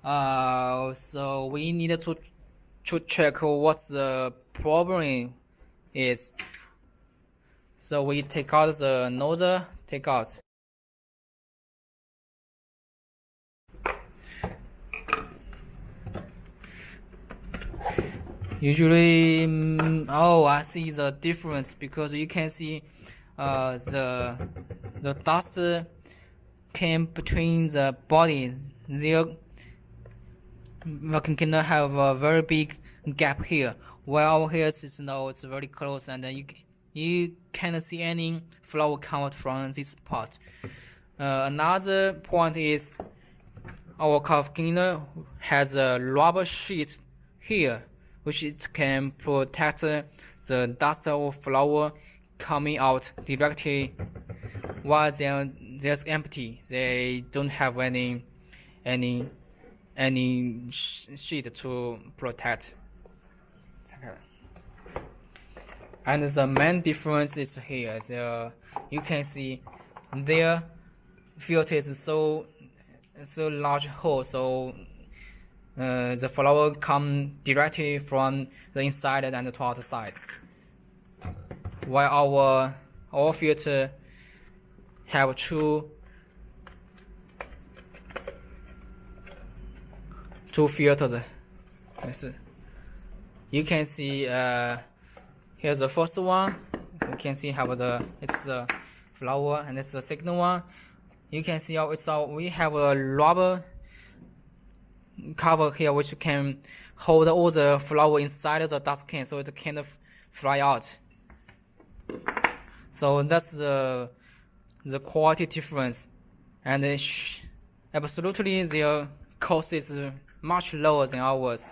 So we need to check what the problem is. So we take out the nozzle, take out. Usually, oh, I see the difference because you can see the dust came between the body. There can have a very big gap here. While here it's very close, and then you can't see any flower come out from this part. Another point is our cover cleaner has a rubber sheet here, which it can protect the dust or flower coming out directly while there's empty. They don't have any sheet to protect. And the main difference is here. You can see their filter is so large hole, so the flower come directly from the inside and to outside. While our filter have two filters. Yes. You can see here's the first one. You can see it's the flower, and it's the second one. You can see we have a rubber cover here which can hold all the flower inside the dust can, so it can't fly out. So that's the quality difference, and absolutely their cost is much lower than ours.